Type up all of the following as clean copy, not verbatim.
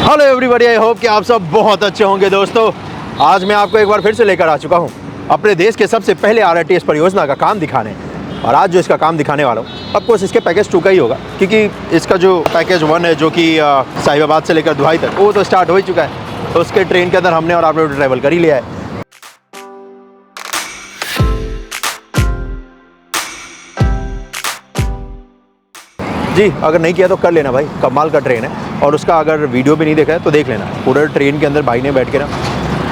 Hello everybody, I hope कि आप सब बहुत अच्छे होंगे। दोस्तों, आज मैं आपको एक बार फिर से लेकर आ चुका हूं अपने देश के सबसे पहले आरआरटीएस परियोजना का काम दिखाने। और आज जो इसका काम दिखाने वाला हूं, ऑफकोर्स इसके पैकेज 2 का ही होगा, क्योंकि इसका जो पैकेज 1 है, जो कि साहिबाबाद से लेकर दुहाई तक, वो तो स्टार्ट हो ही चुका है। तो उसके ट्रेन के अंदर हमने और आपने ट्रैवल कर ही लिया है। जी, अगर नहीं किया तो कर लेना भाई, कमाल का ट्रेन है। और उसका अगर वीडियो भी नहीं देखा है तो देख लेना। पूरा ट्रेन के अंदर भाई ने बैठ के ना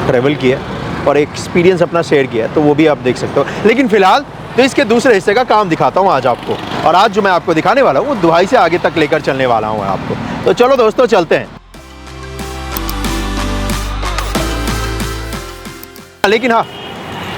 ट्रैवल किया और एक्सपीरियंस अपना शेयर किया, तो वो भी आप देख सकते हो। लेकिन फिलहाल तो इसके दूसरे हिस्से का काम दिखाता हूँ आज आपको। और आज जो मैं आपको दिखाने वाला हूँ वो दुहाई से आगे तक लेकर चलने वाला हूँ आपको। तो चलो दोस्तों, चलते हैं। लेकिन हाँ,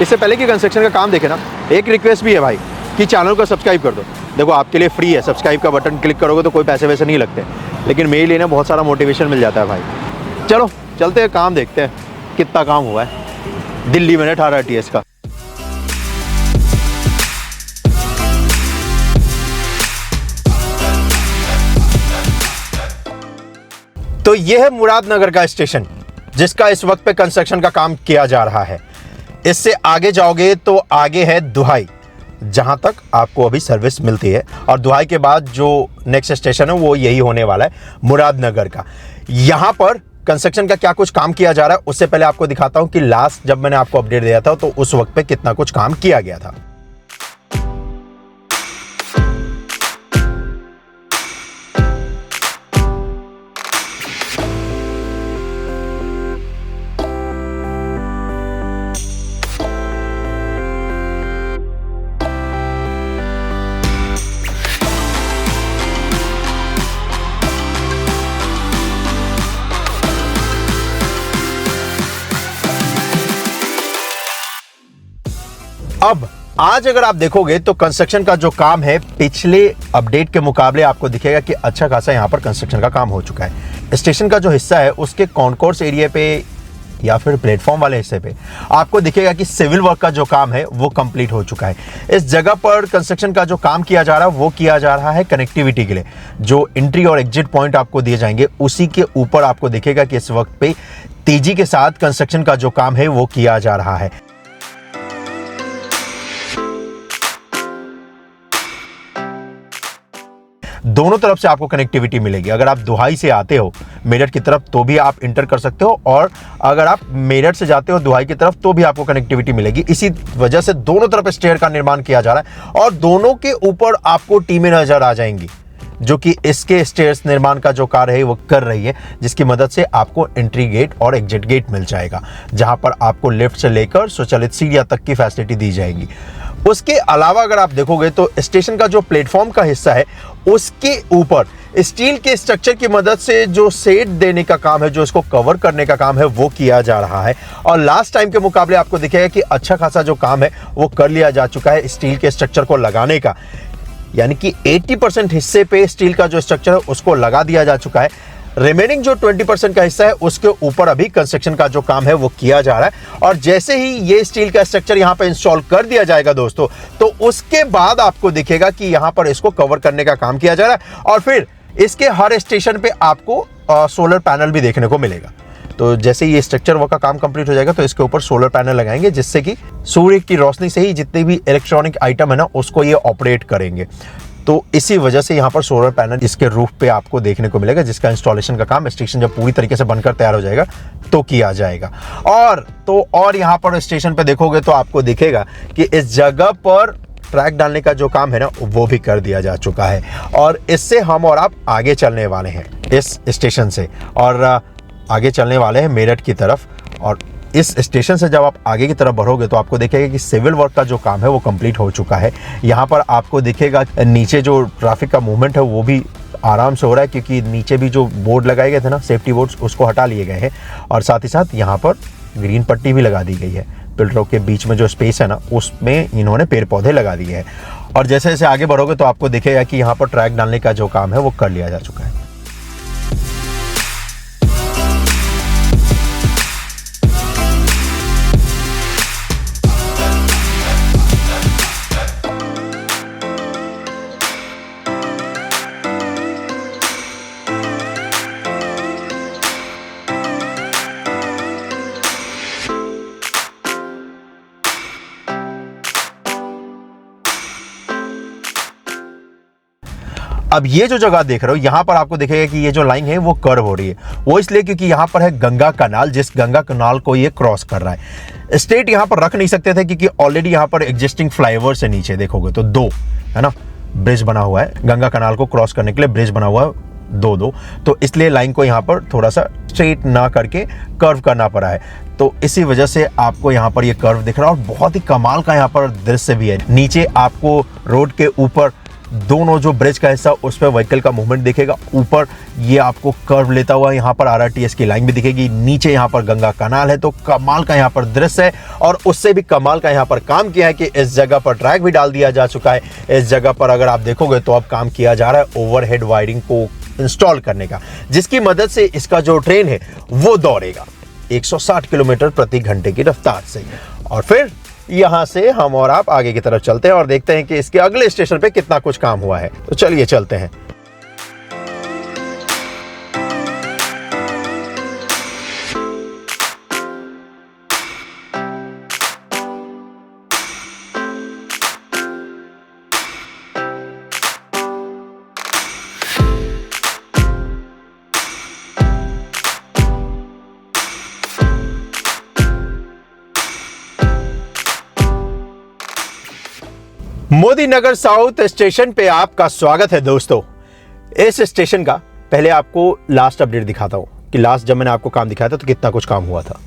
इससे पहले कि कंस्ट्रक्शन का काम देखे ना, एक रिक्वेस्ट भी है भाई कि चैनल को सब्सक्राइब कर दो। देखो, आपके लिए फ्री है, सब्सक्राइब का बटन क्लिक करोगे तो कोई पैसे वैसे नहीं लगते, लेकिन मेरे लिए ना बहुत सारा मोटिवेशन मिल जाता है भाई। चलो चलते हैं, काम देखते हैं कितना काम हुआ है दिल्ली में 18 आरटीएस का। तो यह है मुरादनगर का स्टेशन, जिसका इस वक्त पे कंस्ट्रक्शन का काम किया जा रहा है। इससे आगे जाओगे तो आगे है दुहाई, जहां तक आपको अभी सर्विस मिलती है। और दुहाई के बाद जो नेक्स्ट स्टेशन है वो यही होने वाला है, मुरादनगर का। यहां पर कंस्ट्रक्शन का क्या कुछ काम किया जा रहा है, उससे पहले आपको दिखाता हूं कि लास्ट जब मैंने आपको अपडेट दिया था तो उस वक्त पे कितना कुछ काम किया गया था। अब आज अगर आप देखोगे तो कंस्ट्रक्शन का जो काम है, पिछले अपडेट के मुकाबले आपको दिखेगा कि अच्छा खासा यहां पर कंस्ट्रक्शन का काम हो चुका है। स्टेशन का जो हिस्सा है उसके कॉन्कोर्स एरिया पे या फिर प्लेटफॉर्म वाले हिस्से पे आपको दिखेगा कि सिविल वर्क का जो काम है वो कंप्लीट हो चुका है। इस जगह पर कंस्ट्रक्शन का जो काम किया जा रहा है वो किया जा रहा है कनेक्टिविटी के लिए। जो एंट्री और एग्जिट पॉइंट आपको दिए जाएंगे, उसी के ऊपर आपको दिखेगा कि इस वक्त पे तेजी के साथ कंस्ट्रक्शन का जो काम है वो किया जा रहा है। दोनों तरफ से आपको कनेक्टिविटी मिलेगी। अगर आप दुहाई से आते हो मेरठ की तरफ तो भी आप इंटर कर सकते हो, और अगर आप मेरठ से जाते हो दुहाई की तरफ तो भी आपको कनेक्टिविटी मिलेगी। इसी वजह से दोनों तरफ स्टेयर का निर्माण किया जा रहा है और दोनों के ऊपर आपको टीमें नजर आ जाएंगी जो कि इसके स्टेयर्स निर्माण का जो कार्य है वो कर रही है, जिसकी मदद से आपको एंट्री गेट और एग्जिट गेट मिल जाएगा, जहां पर आपको लिफ्ट से लेकर स्वचालित सीढ़ियां तक की फैसिलिटी दी जाएगी। उसके अलावा अगर आप देखोगे तो स्टेशन का जो प्लेटफॉर्म का हिस्सा है उसके ऊपर स्टील के स्ट्रक्चर की मदद से जो शेड देने का काम है, जो इसको कवर करने का काम है, वो किया जा रहा है। और लास्ट टाइम के मुकाबले आपको दिखेगा कि अच्छा खासा जो काम है वो कर लिया जा चुका है स्टील के स्ट्रक्चर को लगाने का। यानी कि 80% हिस्से पे स्टील का जो स्ट्रक्चर है उसको लगा दिया जा चुका है। रिमेनिंग जो 20% का हिस्सा है उसके ऊपर अभी कंस्ट्रक्शन का जो काम है वो किया जा रहा है। और जैसे ही ये स्टील का स्ट्रक्चर यहां पे इंस्टॉल कर दिया जाएगा दोस्तों, तो उसके बाद आपको दिखेगा कि यहां पर इसको कवर करने का काम किया जा रहा है। और फिर इसके हर स्टेशन पे आपको सोलर पैनल भी देखने को मिलेगा। तो जैसे ये स्ट्रक्चर वर्क का काम कंप्लीट हो जाएगा तो इसके ऊपर सोलर पैनल लगाएंगे, जिससे कि सूर्य की रोशनी से ही जितने भी इलेक्ट्रॉनिक आइटम है ना उसको ये ऑपरेट करेंगे। तो इसी वजह से यहाँ पर सोलर पैनल इसके रूफ पे आपको देखने को मिलेगा, जिसका इंस्टॉलेशन का काम स्टेशन जब पूरी तरीके से बनकर तैयार हो जाएगा तो किया जाएगा। और यहाँ पर स्टेशन पे देखोगे तो आपको दिखेगा कि इस जगह पर ट्रैक डालने का जो काम है ना वो भी कर दिया जा चुका है। और इससे हम और आप आगे चलने वाले हैं इस स्टेशन से, और आगे चलने वाले हैं मेरठ की तरफ। और इस स्टेशन से जब आप आगे की तरफ बढ़ोगे तो आपको दिखेगा कि सिविल वर्क का जो काम है वो कंप्लीट हो चुका है। यहाँ पर आपको दिखेगा नीचे जो ट्रैफिक का मूवमेंट है वो भी आराम से हो रहा है, क्योंकि नीचे भी जो बोर्ड लगाए गए थे ना, सेफ्टी बोर्ड्स, उसको हटा लिए गए हैं। और साथ ही साथ यहाँ पर ग्रीन पट्टी भी लगा दी गई है। पिलरों के बीच में जो स्पेस है ना उसमें इन्होंने पेड़ पौधे लगा दिए हैं। और जैसे जैसे आगे बढ़ोगे तो आपको दिखेगा कि यहाँ पर ट्रैक डालने का जो काम है वो कर लिया जा चुका है। अब ये जो जगह देख रहे हो, यहां पर आपको दिखेगा कि ये जो लाइन है वो कर्व हो रही है। वो इसलिए क्योंकि यहां पर है गंगा कनाल, जिस गंगा कनाल को ये क्रॉस कर रहा है। स्ट्रेट यहां पर रख नहीं सकते थे क्योंकि ऑलरेडी यहां पर एग्जिस्टिंग फ्लाईओवर से नीचे देखोगे तो 2 है ना ब्रिज बना हुआ है, गंगा कनाल को क्रॉस करने के लिए ब्रिज बना हुआ है 2-2, तो इसलिए लाइन को यहाँ पर थोड़ा सा स्ट्रेट ना करके कर्व करना पड़ा है। तो इसी वजह से आपको यहाँ पर ये कर्व दिख रहा है और बहुत ही कमाल का यहाँ पर दृश्य भी है। नीचे आपको रोड के ऊपर दोनों जो ब्रिज का हिस्सा उस पर व्हीकल का मूवमेंट दिखेगा, ऊपर ये आपको कर्व लेता हुआ यहाँ पर आरआरटीएस की लाइन भी दिखेगी, नीचे यहाँ पर गंगा कनाल है। तो कमाल का यहाँ पर दृश्य है और उससे भी कमाल का यहाँ पर काम किया है कि इस जगह पर ट्रैक भी डाल दिया जा चुका है। इस जगह पर अगर आप देखोगे तो अब काम किया जा रहा है ओवरहेड वायरिंग को इंस्टॉल करने का, जिसकी मदद से इसका जो ट्रेन है वो दौड़ेगा 160 किलोमीटर प्रति घंटे की रफ्तार से। और फिर यहां से हम और आप आगे की तरफ चलते हैं और देखते हैं कि इसके अगले स्टेशन पे कितना कुछ काम हुआ है। तो चलिए चलते हैं। मोदी नगर साउथ स्टेशन पे आपका स्वागत है दोस्तों। इस स्टेशन का पहले आपको लास्ट अपडेट दिखाता हूं कि लास्ट जब मैंने आपको काम दिखाया था तो कितना कुछ काम हुआ था।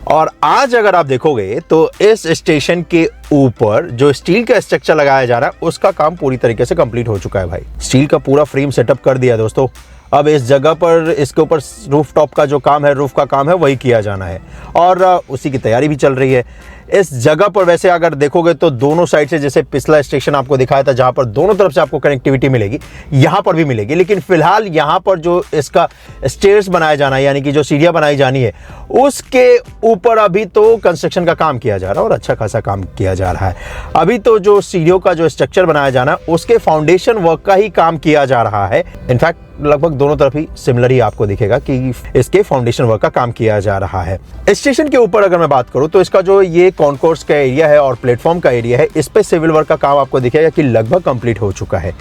और आज अगर आप देखोगे तो इस स्टेशन के ऊपर जो स्टील का स्ट्रक्चर लगाया जा रहा है उसका काम पूरी तरीके से कंप्लीट हो चुका है भाई। स्टील का पूरा फ्रेम सेटअप कर दिया दोस्तों। अब इस जगह पर इसके ऊपर रूफ टॉप का जो काम है, रूफ का काम है, वही किया जाना है और उसी की तैयारी भी चल रही है। इस जगह पर वैसे अगर देखोगे तो दोनों साइड से, जैसे पिछला स्टेशन आपको दिखाया था जहां पर दोनों तरफ से आपको कनेक्टिविटी मिलेगी, यहां पर भी मिलेगी। लेकिन फिलहाल यहां पर जो इसका स्टेयर्स बनाया जाना है, यानी कि जो सीढ़ियां बनाई जानी है, उसके ऊपर अभी तो कंस्ट्रक्शन का काम किया जा रहा है और अच्छा खासा काम किया जा रहा है। अभी तो जो सीढ़ियों का जो स्ट्रक्चर बनाया जाना है उसके फाउंडेशन वर्क का ही काम किया जा रहा है। इनफैक्ट लगभग दोनों तरफ ही सिमिलर ही आपको दिखेगा कि इसके फाउंडेशन वर्क का काम किया जा रहा है। स्टेशन के ऊपर अगर मैं बात करूं तो इसका जो ये कॉन्कोर्स का एरिया है और प्लेटफॉर्म का एरिया है, इस पे सिविल वर्क का काम आपको दिखेगा कि लगभग कंप्लीट हो चुका है।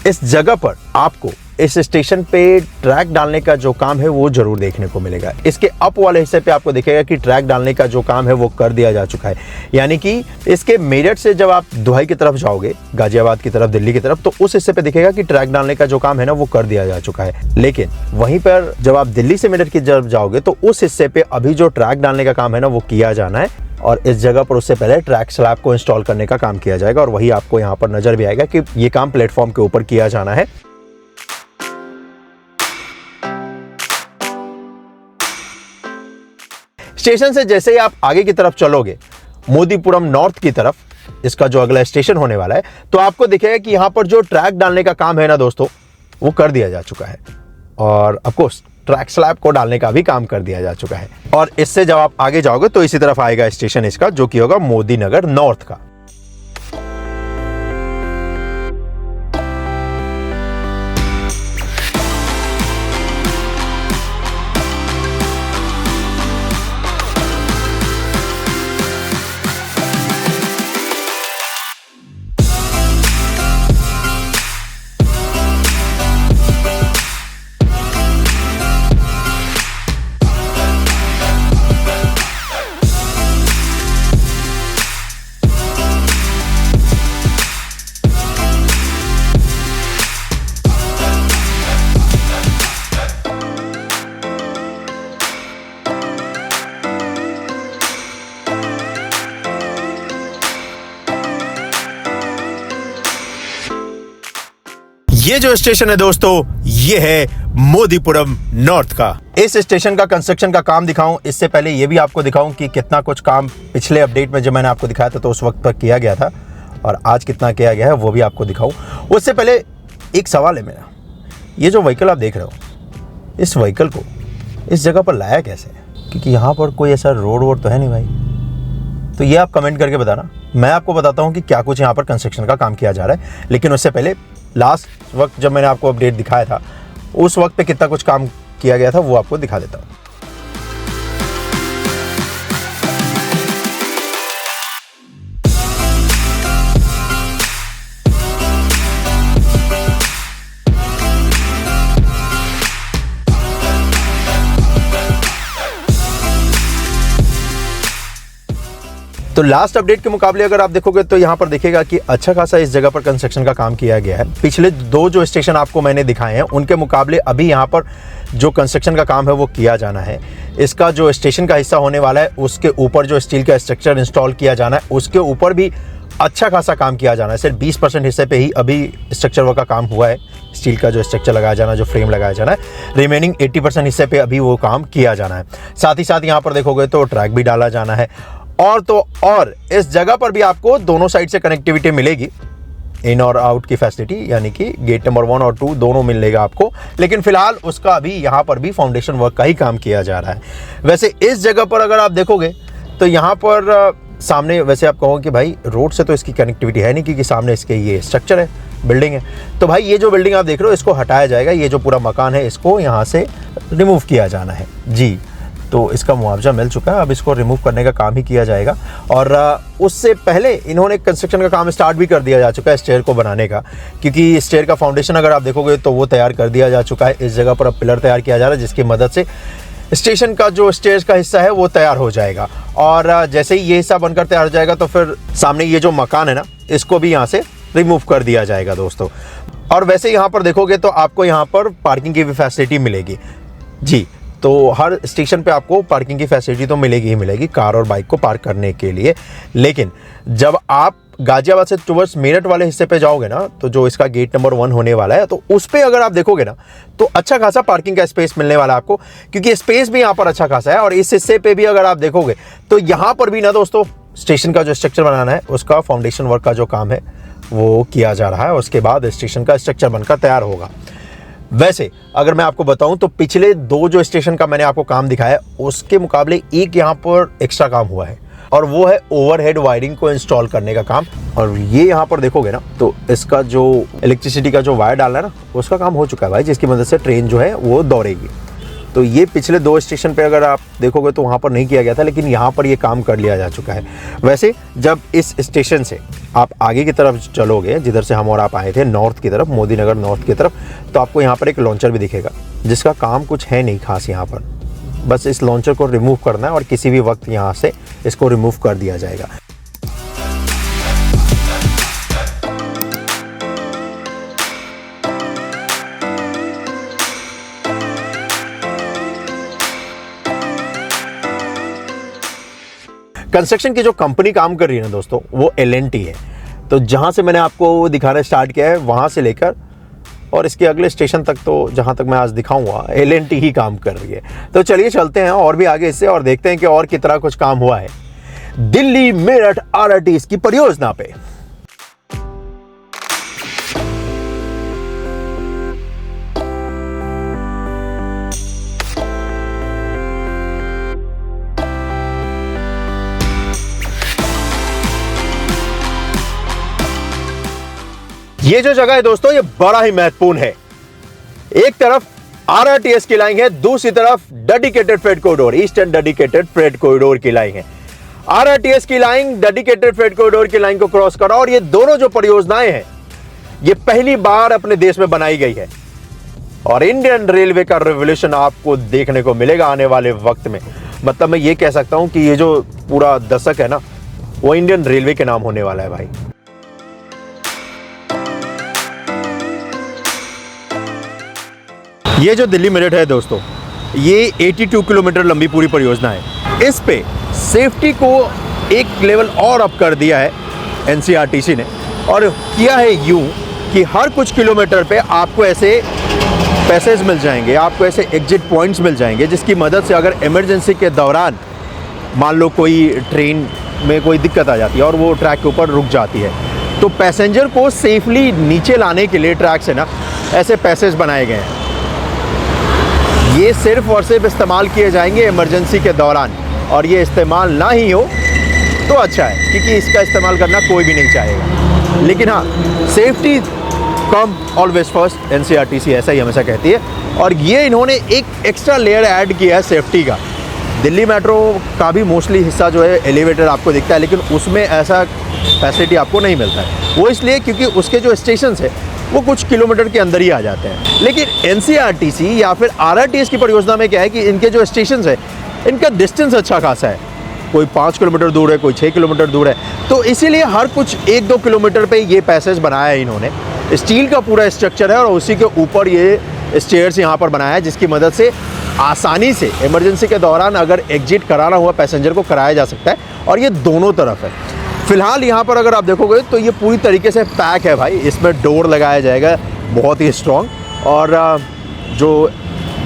इस जगह पर आपको इस स्टेशन पे ट्रैक डालने का जो काम है वो जरूर देखने को मिलेगा। इसके अप वाले हिस्से पे आपको दिखेगा कि ट्रैक डालने का जो काम है वो कर दिया जा चुका है। यानी कि इसके मेरठ से जब आप दुहाई की तरफ जाओगे, गाजियाबाद की तरफ, दिल्ली की तरफ, तो उस हिस्से पे दिखेगा कि ट्रैक डालने का जो काम है ना वो कर दिया जा चुका है। लेकिन वहीं पर जब आप दिल्ली से मेरठ की तरफ जाओगे तो उस हिस्से पे अभी जो ट्रैक डालने का काम है ना वो किया जाना है और इस जगह पर उससे पहले ट्रैक स्लैब को इंस्टॉल करने का काम किया जाएगा और वही आपको यहाँ पर नजर भी आएगा कि ये काम प्लेटफॉर्म के ऊपर किया जाना है। स्टेशन से जैसे ही आप आगे की तरफ चलोगे, मोदीपुरम नॉर्थ की तरफ, इसका जो अगला स्टेशन होने वाला है, तो आपको दिखेगा कि यहां पर जो ट्रैक डालने का काम है ना दोस्तों वो कर दिया जा चुका है और ऑफ कोर्स ट्रैक स्लैब को डालने का भी काम कर दिया जा चुका है। और इससे जब आप आगे जाओगे तो इसी तरफ आएगा स्टेशन इसका, जो कि होगा मोदी नगर नॉर्थ का। ये जो स्टेशन है दोस्तों, ये है मोदीपुरम नॉर्थ का। इस स्टेशन का कंस्ट्रक्शन का काम दिखाऊं इससे पहले ये भी आपको दिखाऊं कि कितना कुछ काम पिछले अपडेट में जब मैंने आपको दिखाया था तो उस वक्त पर किया गया था और आज कितना किया गया है वो भी आपको दिखाऊं। उससे पहले एक सवाल है मेरा, ये जो व्हीकल आप देख रहे हो, इस व्हीकल को इस जगह पर लाया कैसे? क्योंकि यहाँ पर कोई ऐसा रोड वोड तो है नहीं भाई। तो ये आप कमेंट करके बताना, मैं आपको बताता हूँ कि क्या कुछ यहाँ पर कंस्ट्रक्शन का काम किया जा रहा है। लेकिन उससे पहले लास्ट वक्त जब मैंने आपको अपडेट दिखाया था उस वक्त पे कितना कुछ काम किया गया था वो आपको दिखा देता हूँ। तो लास्ट अपडेट के मुकाबले अगर आप देखोगे तो यहाँ पर देखिएगा कि अच्छा खासा इस जगह पर कंस्ट्रक्शन का काम किया गया है। पिछले दो जो स्टेशन आपको मैंने दिखाए हैं उनके मुकाबले अभी यहाँ पर जो कंस्ट्रक्शन का काम है वो किया जाना है। इसका जो स्टेशन का हिस्सा होने वाला है उसके ऊपर जो स्टील का स्ट्रक्चर इंस्टॉल किया जाना है उसके ऊपर भी अच्छा खासा काम किया जाना है। सिर्फ 20% हिस्से पे ही अभी स्ट्रक्चर वर्क का काम हुआ है। स्टील का जो स्ट्रक्चर लगाया जाना है, जो फ्रेम लगाया जाना है, रिमेनिंग 80% हिस्से पे अभी वो काम किया जाना है। साथ ही साथ यहाँ पर देखोगे तो ट्रैक भी डाला जाना है और तो और इस जगह पर भी आपको दोनों साइड से कनेक्टिविटी मिलेगी, इन और आउट की फैसिलिटी, यानी कि गेट नंबर 1 और 2 दोनों मिलेगा आपको। लेकिन फिलहाल उसका अभी यहाँ पर भी फाउंडेशन वर्क का ही काम किया जा रहा है। वैसे इस जगह पर अगर आप देखोगे तो यहाँ पर सामने वैसे आप कहोगे कि भाई रोड से तो इसकी कनेक्टिविटी है नहीं क्योंकि सामने इसके ये स्ट्रक्चर है, बिल्डिंग है। तो भाई ये जो बिल्डिंग आप देख रहे हो इसको हटाया जाएगा, ये जो पूरा मकान है इसको यहाँ से रिमूव किया जाना है जी। तो इसका मुआवजा मिल चुका है, अब इसको रिमूव करने का काम ही किया जाएगा। और उससे पहले इन्होंने कंस्ट्रक्शन का काम स्टार्ट भी कर दिया जा चुका है स्टेयर को बनाने का, क्योंकि स्टेयर का फाउंडेशन अगर आप देखोगे तो वो तैयार कर दिया जा चुका है। इस जगह पर अब पिलर तैयार किया जा रहा है जिसकी मदद से स्टेशन का जो स्टेयर्स का हिस्सा है वो तैयार हो जाएगा। और जैसे ही ये हिस्सा बनकर तैयार हो जाएगा तो फिर सामने ये जो मकान है ना इसको भी यहाँ से रिमूव कर दिया जाएगा दोस्तों। और वैसे यहाँ पर देखोगे तो आपको यहाँ पर पार्किंग की भी फैसिलिटी मिलेगी जी। तो हर स्टेशन पे आपको पार्किंग की फैसिलिटी तो मिलेगी ही मिलेगी कार और बाइक को पार्क करने के लिए। लेकिन जब आप गाजियाबाद से टुवर्ड्स मेरठ वाले हिस्से पे जाओगे ना तो जो इसका गेट नंबर 1 होने वाला है तो उस पे अगर आप देखोगे ना तो अच्छा खासा पार्किंग का स्पेस मिलने वाला है आपको, क्योंकि स्पेस भी यहाँ पर अच्छा खासा है। और इस हिस्से पे भी अगर आप देखोगे तो यहाँ पर भी ना दोस्तों स्टेशन का जो स्ट्रक्चर बनाना है उसका फाउंडेशन वर्क का जो काम है वो किया जा रहा है। उसके बाद स्टेशन का स्ट्रक्चर बनकर तैयार होगा। वैसे अगर मैं आपको बताऊं तो पिछले दो जो स्टेशन का मैंने आपको काम दिखाया उसके मुकाबले एक यहाँ पर एक्स्ट्रा काम हुआ है और वो है ओवरहेड वायरिंग को इंस्टॉल करने का काम। और ये यहाँ पर देखोगे ना तो इसका जो इलेक्ट्रिसिटी का जो वायर डालना है ना उसका काम हो चुका है भाई, जिसकी मदद से ट्रेन जो है वो दौड़ेगी। तो ये पिछले दो स्टेशन पे अगर आप देखोगे तो वहाँ पर नहीं किया गया था, लेकिन यहाँ पर ये काम कर लिया जा चुका है। वैसे जब इस स्टेशन से आप आगे की तरफ चलोगे, जिधर से हम और आप आए थे नॉर्थ की तरफ, मोदी नगर नॉर्थ की तरफ, तो आपको यहाँ पर एक लॉन्चर भी दिखेगा जिसका काम कुछ है नहीं खास यहाँ पर। बस इस लॉन्चर को रिमूव करना है और किसी भी वक्त यहाँ से इसको रिमूव कर दिया जाएगा। कंस्ट्रक्शन की जो कंपनी काम कर रही है ना दोस्तों वो L&T है। तो जहां से मैंने आपको दिखाना स्टार्ट किया है वहां से लेकर और इसके अगले स्टेशन तक, तो जहां तक मैं आज दिखाऊंगा L&T ही काम कर रही है। तो चलिए चलते हैं और भी आगे इससे और देखते हैं कि और कितना कुछ काम हुआ है दिल्ली मेरठ RRTS की परियोजना पे। ये जो जगह है दोस्तों ये बड़ा ही महत्वपूर्ण है। एक तरफ RRTS की लाइन है, दूसरी तरफ dedicated freight corridor, eastern dedicated freight corridor की लाइन है। RRTS की लाइन डेडिकेटेड फ्रेट कॉरिडोर की लाइन को क्रॉस करा और ये दोनों जो परियोजनाएं हैं ये पहली बार अपने देश में बनाई गई है और इंडियन रेलवे का रेवोल्यूशन आपको देखने को मिलेगा आने वाले वक्त में। मतलब मैं ये कह सकता हूं कि ये जो पूरा दशक है ना वो इंडियन रेलवे के नाम होने वाला है भाई। ये जो दिल्ली मेरठ है दोस्तों ये 82 किलोमीटर लंबी पूरी परियोजना है। इस पे सेफ्टी को एक लेवल और अप कर दिया है NCRTC ने और किया है यूं कि हर कुछ किलोमीटर पे आपको ऐसे पैसेज मिल जाएंगे, आपको ऐसे एग्जिट पॉइंट्स मिल जाएंगे जिसकी मदद से अगर इमरजेंसी के दौरान मान लो कोई ट्रेन में कोई दिक्कत आ जाती है और वो ट्रैक के ऊपर रुक जाती है, तो पैसेंजर को सेफली नीचे लाने के लिए ट्रैक से ना ऐसे पैसेज बनाए गए हैं। ये सिर्फ और सिर्फ इस्तेमाल किए जाएंगे इमरजेंसी के दौरान, और ये इस्तेमाल ना ही हो तो अच्छा है, क्योंकि इसका इस्तेमाल करना कोई भी नहीं चाहेगा। लेकिन हाँ, सेफ्टी कम ऑलवेज फर्स्ट, एनसीईआरटीसी ऐसा ही हमेशा कहती है। और ये इन्होंने एक एक्स्ट्रा लेयर ऐड किया है सेफ्टी का। दिल्ली मेट्रो का भी मोस्टली हिस्सा जो है एलिवेटर आपको दिखता है, लेकिन उसमें ऐसा फैसिलिटी आपको नहीं मिलता है। वो इसलिए क्योंकि उसके जो स्टेशन है वो कुछ किलोमीटर के अंदर ही आ जाते हैं। लेकिन एनसीईआरटीसी या फिर आरआरटीएस की परियोजना में क्या है कि इनके जो स्टेशन है इनका डिस्टेंस अच्छा खासा है, कोई 5 किलोमीटर दूर है, कोई 6 किलोमीटर दूर है, तो इसीलिए हर कुछ 1-2 किलोमीटर पे ये पैसेज बनाया है इन्होंने। स्टील का पूरा स्ट्रक्चर है और उसी के ऊपर ये स्टेयर्स यहाँ पर बनाया है, जिसकी मदद से आसानी से इमरजेंसी के दौरान अगर एग्जिट कराना हुआ पैसेंजर को कराया जा सकता है। और ये दोनों तरफ है। फ़िलहाल यहाँ पर अगर आप देखोगे तो ये पूरी तरीके से पैक है भाई, इसमें डोर लगाया जाएगा बहुत ही स्ट्रॉन्ग, और जो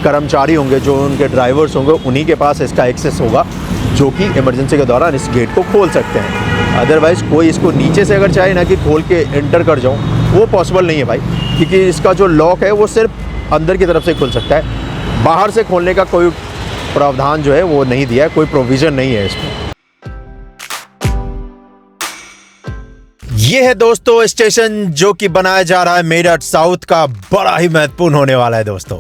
कर्मचारी होंगे, जो उनके ड्राइवर्स होंगे, उन्हीं के पास इसका एक्सेस होगा, जो कि इमरजेंसी के दौरान इस गेट को खोल सकते हैं। अदरवाइज़ कोई इसको नीचे से अगर चाहे ना कि खोल के एंटर कर जाऊँ, वो पॉसिबल नहीं है भाई, क्योंकि इसका जो लॉक है वो सिर्फ अंदर की तरफ से खुल सकता है, बाहर से खोलने का कोई प्रावधान जो है वो नहीं दिया है, कोई प्रोविज़न नहीं है इसमें। ये है दोस्तों स्टेशन जो कि बनाया जा रहा है मेरठ साउथ का, बड़ा ही महत्वपूर्ण होने वाला है दोस्तों।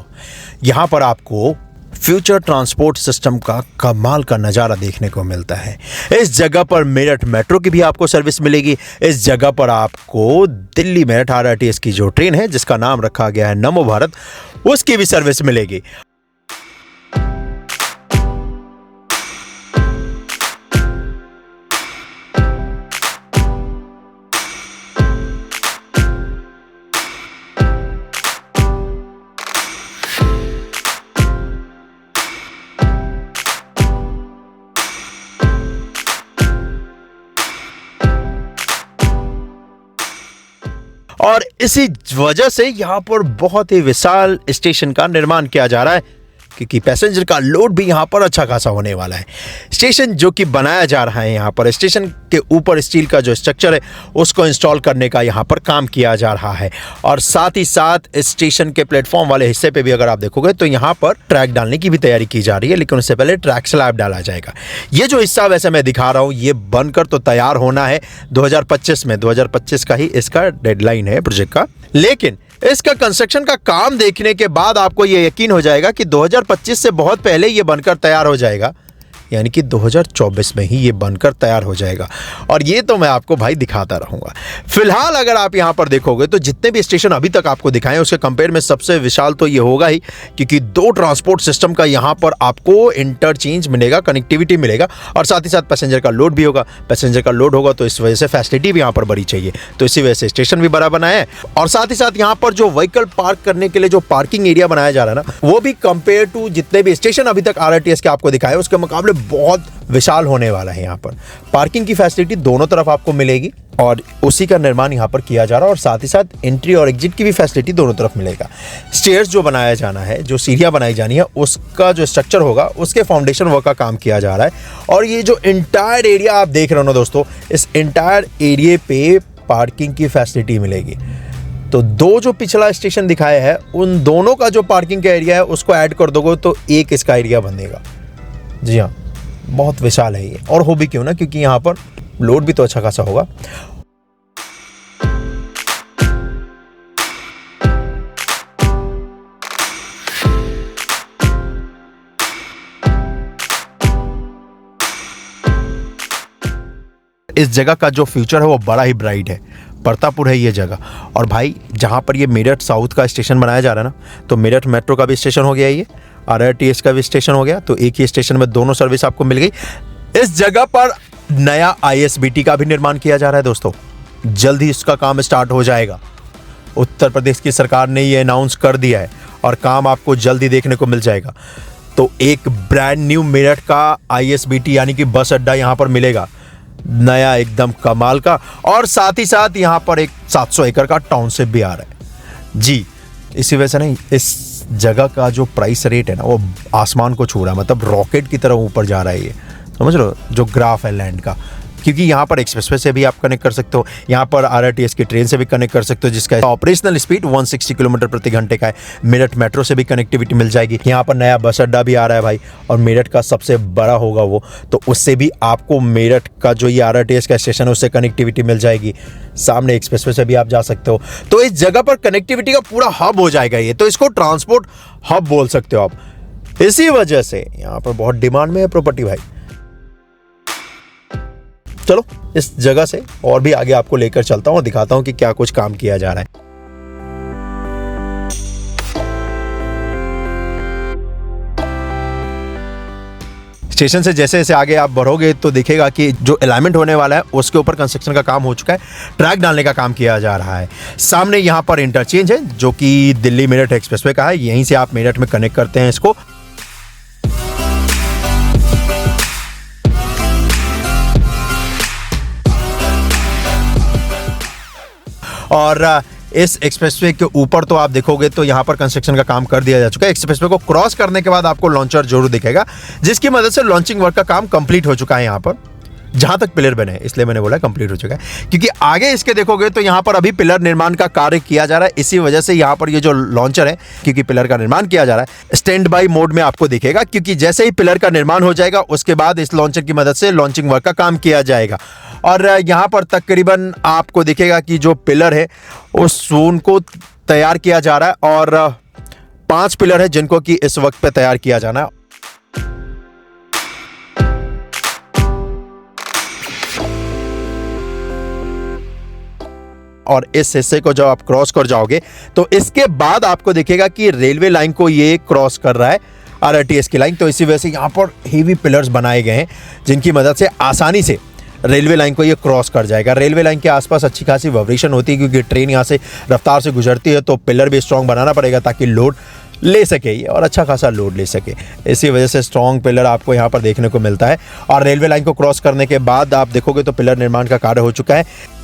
यहाँ पर आपको फ्यूचर ट्रांसपोर्ट सिस्टम का कमाल का नज़ारा देखने को मिलता है। इस जगह पर मेरठ मेट्रो की भी आपको सर्विस मिलेगी। इस जगह पर आपको दिल्ली मेरठ आरआरटीएस की जो ट्रेन है, जिसका नाम रखा गया है नमो भारत, उसकी भी सर्विस मिलेगी। और इसी वजह से यहाँ पर बहुत ही विशाल स्टेशन का निर्माण किया जा रहा है, क्योंकि पैसेंजर का लोड भी यहाँ पर अच्छा खासा होने वाला है। स्टेशन जो कि बनाया जा रहा है, यहाँ पर स्टेशन के ऊपर स्टील का जो स्ट्रक्चर है उसको इंस्टॉल करने का यहाँ पर काम किया जा रहा है। और साथ ही साथ स्टेशन के प्लेटफॉर्म वाले हिस्से पे भी अगर आप देखोगे तो यहाँ पर ट्रैक डालने की भी तैयारी की जा रही है, लेकिन उससे पहले ट्रैक स्लैब डाला जाएगा। ये जो हिस्सा वैसे मैं दिखा रहा हूँ, ये बनकर तो तैयार होना है 2025 में, 2025 का ही इसका डेडलाइन है प्रोजेक्ट का। लेकिन इसका कंस्ट्रक्शन का काम देखने के बाद आपको ये यकीन हो जाएगा कि 2025 से बहुत पहले ये बनकर तैयार हो जाएगा, यानी कि 2024 में ही ये बनकर तैयार हो जाएगा। और ये तो मैं आपको भाई दिखाता रहूँगा। फिलहाल अगर आप यहाँ पर देखोगे तो जितने भी स्टेशन अभी तक आपको दिखाएं उसके कंपेयर में सबसे विशाल तो ये होगा ही, क्योंकि 2 ट्रांसपोर्ट सिस्टम का यहाँ पर आपको इंटरचेंज मिलेगा, कनेक्टिविटी मिलेगा, और साथ ही साथ पैसेंजर का लोड भी होगा। पैसेंजर का लोड होगा तो इस वजह से फैसिलिटी भी यहाँ पर बड़ी चाहिए, तो इसी वजह से स्टेशन भी बड़ा बनाया है। और साथ ही साथ यहाँ पर जो व्हीकल पार्क करने के लिए जो पार्किंग एरिया बनाया जा रहा है ना, वो भी कंपेयर टू जितने भी स्टेशन अभी तक आरआरटीएस के आपको दिखाए उसके मुकाबले बहुत विशाल होने वाला है। यहाँ पर पार्किंग की फैसिलिटी दोनों तरफ आपको मिलेगी और उसी का निर्माण यहाँ पर किया जा रहा है। और साथ ही साथ एंट्री और एग्जिट की भी फैसिलिटी दोनों तरफ मिलेगा। स्टेयर्स जो बनाया जाना है, जो सीढ़ियाँ बनाई जानी है, उसका जो स्ट्रक्चर होगा उसके फाउंडेशन वर्क का काम किया जा रहा है। और ये जो इंटायर एरिया आप देख रहे हो ना दोस्तों, इस इंटायर एरिया पे पार्किंग की फैसिलिटी मिलेगी। तो 2 जो पिछला स्टेशन दिखाया है उन दोनों का जो पार्किंग का एरिया है उसको ऐड कर दोगे तो एक इसका एरिया बनेगा। जी हाँ, बहुत विशाल है ये, और हो भी क्यों ना, क्योंकि यहाँ पर लोड भी तो अच्छा खासा होगा। इस जगह का जो फ्यूचर है वो बड़ा ही ब्राइट है। परतापुर है ये जगह, और भाई जहाँ पर ये मेरठ साउथ का स्टेशन बनाया जा रहा है ना, तो मेरठ मेट्रो का भी स्टेशन हो गया, ये आरआरटीएस का भी स्टेशन हो गया, तो एक ही स्टेशन में दोनों सर्विस आपको मिल गई। इस जगह पर नया आईएसबीटी का भी निर्माण किया जा रहा है दोस्तों, जल्द ही इसका काम स्टार्ट हो जाएगा। उत्तर प्रदेश की सरकार ने ये अनाउंस कर दिया है और काम आपको जल्द ही देखने को मिल जाएगा। तो एक ब्रांड न्यू मेरठ का आईएसबीटी यानी कि बस अड्डा यहाँ पर मिलेगा, नया एकदम कमाल का। और साथ ही साथ यहाँ पर एक 700 एकड़ का टाउनशिप भी आ रहा है जी। इसी वजह से नहीं, इस जगह का जो प्राइस रेट है ना वो आसमान को छू रहा है, मतलब रॉकेट की तरह ऊपर जा रहा है ये, समझ लो जो ग्राफ है लैंड का। क्योंकि यहाँ पर एक्सप्रेसवे से भी आप कनेक्ट कर सकते हो, यहाँ पर आरआरटीएस की ट्रेन से भी कनेक्ट कर सकते हो जिसका ऑपरेशनल स्पीड 160 किलोमीटर प्रति घंटे का है। मेरठ मेट्रो से भी कनेक्टिविटी मिल जाएगी। यहाँ पर नया बस अड्डा भी आ रहा है भाई, और मेरठ का सबसे बड़ा होगा वो, तो उससे भी आपको मेरठ का जो ये आरआरटीएस का स्टेशन है उससे कनेक्टिविटी मिल जाएगी। सामने एक्सप्रेसवे से भी आप जा सकते हो, तो इस जगह पर कनेक्टिविटी का पूरा हब हो जाएगा ये, तो इसको ट्रांसपोर्ट हब बोल सकते हो आप। इसी वजह से यहाँ पर बहुत डिमांड में है प्रॉपर्टी भाई। चलो इस जगह से और भी आगे आपको लेकर चलता हूं और दिखाता हूं कि क्या कुछ काम किया जा रहा है। स्टेशन से जैसे जैसे आगे आप बढ़ोगे तो दिखेगा कि जो अलाइनमेंट होने वाला है उसके ऊपर कंस्ट्रक्शन का काम हो चुका है, ट्रैक डालने का काम किया जा रहा है। सामने यहाँ पर इंटरचेंज है जो कि दिल्ली मेरठ एक्सप्रेसवे का है, यहीं से आप मेरठ में कनेक्ट करते हैं इसको। और इस एक्सप्रेसवे के ऊपर तो आप देखोगे तो यहाँ पर कंस्ट्रक्शन का काम कर दिया जा चुका है। एक्सप्रेसवे को क्रॉस करने के बाद आपको लॉन्चर जरूर दिखेगा जिसकी मदद से लॉन्चिंग वर्क का काम कंप्लीट हो चुका है यहाँ पर, जहां तक पिलर बने, इसलिए मैंने बोला कंप्लीट हो चुका है। क्योंकि आगे इसके देखोगे तो यहाँ पर अभी पिलर निर्माण का कार्य किया जा रहा है, इसी वजह से यहाँ पर ये जो लॉन्चर है, क्योंकि पिलर का निर्माण किया जा रहा है, स्टैंड बाई मोड में आपको दिखेगा। क्योंकि जैसे ही पिलर का निर्माण हो जाएगा उसके बाद इस लॉन्चर की मदद से लॉन्चिंग वर्क का काम किया जाएगा। और यहाँ पर तकरीबन आपको दिखेगा कि जो पिलर है उस जोन को तैयार किया जा रहा है, और 5 पिलर है जिनको कि इस वक्त पे तैयार किया जाना है। और इस हिस्से को जब आप क्रॉस कर जाओगे तो इसके बाद आपको दिखेगा कि रेलवे लाइन को ये क्रॉस कर रहा है, आरआरटीएस की लाइन। तो इसी वजह से यहाँ पर हेवी पिलर्स बनाए गए हैं जिनकी मदद से आसानी से रेलवे लाइन को ये क्रॉस कर जाएगा। रेलवे लाइन के आसपास अच्छी खासी वाइब्रेशन होती है क्योंकि ट्रेन यहाँ से रफ्तार से गुजरती है, तो पिलर भी स्ट्रॉन्ग बनाना पड़ेगा ताकि लोड ले सके ये, और अच्छा खासा लोड ले सके। इसी वजह से स्ट्रॉन्ग पिलर आपको यहाँ पर देखने को मिलता है। और रेलवे लाइन को क्रॉस करने के बाद आप देखोगे तो पिलर निर्माण का कार्य हो चुका है।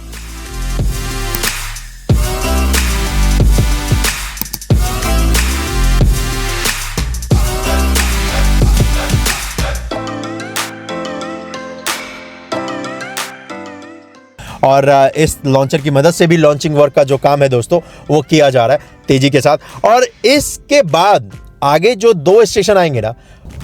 और इस लॉन्चर की मदद से भी लॉन्चिंग वर्क का जो काम है दोस्तों वो किया जा रहा है तेजी के साथ। और इसके बाद आगे जो 2 स्टेशन आएंगे ना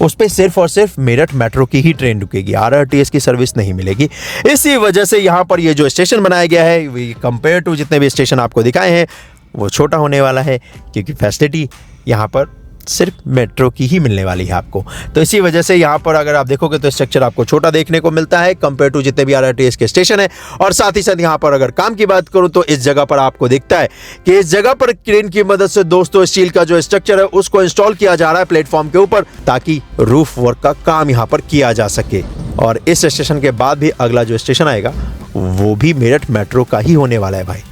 उस पे सिर्फ और सिर्फ मेरठ मेट्रो की ही ट्रेन रुकेगी, आरआरटीएस की सर्विस नहीं मिलेगी। इसी वजह से यहाँ पर ये जो स्टेशन बनाया गया है कंपेयर टू जितने भी स्टेशन आपको दिखाए हैं वो छोटा होने वाला है, क्योंकि फैसिलिटी यहाँ पर सिर्फ मेट्रो की ही मिलने वाली है आपको। तो इसी वजह से यहाँ पर अगर आप देखोगे तो स्ट्रक्चर आपको छोटा देखने को मिलता है कंपेयर टू जितने भी आरआरटीएस के स्टेशन है। और साथ ही साथ यहाँ पर अगर काम की बात करूँ तो इस जगह पर आपको दिखता है कि इस जगह पर क्रेन की मदद से दोस्तों स्टील का जो स्ट्रक्चर है उसको इंस्टॉल किया जा रहा है प्लेटफॉर्म के ऊपर, ताकि रूफ वर्क का काम यहाँ पर किया जा सके। और इस स्टेशन के बाद भी अगला जो स्टेशन आएगा वो भी मेरठ मेट्रो का ही होने वाला है भाई।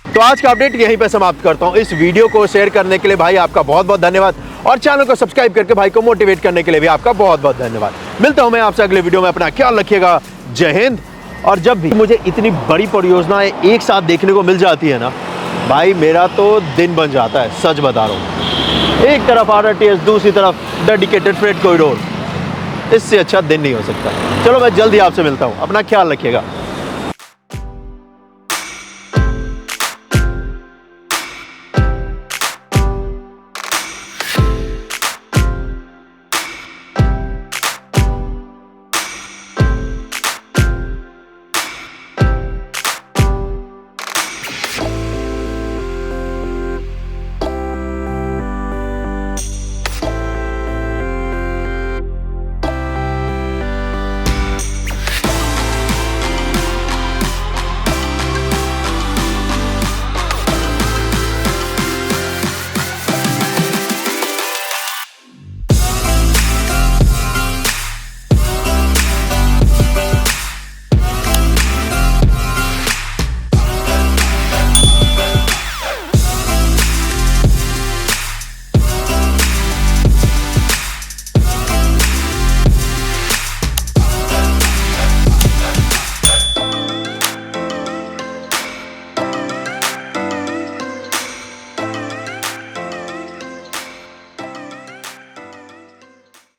तो आज का अपडेट यहीं पे समाप्त करता हूं। इस वीडियो को शेयर करने के लिए भाई आपका बहुत बहुत धन्यवाद, और चैनल को सब्सक्राइब करके भाई को मोटिवेट करने के लिए भी आपका बहुत बहुत धन्यवाद। मिलता हूं मैं आपसे अगले वीडियो में, अपना ख्याल रखिएगा, जय हिंद। और जब भी मुझे इतनी बड़ी परियोजनाएं एक साथ देखने को मिल जाती है ना भाई, मेरा तो दिन बन जाता है, सच बता रहा हूँ। एक तरफ आरआरटीएस, दूसरी तरफ डेडिकेटेड फ्रेट कॉरिडोर, इससे अच्छा दिन नहीं हो सकता। चलो मैं जल्दी आपसे मिलता हूँ, अपना ख्याल रखिएगा।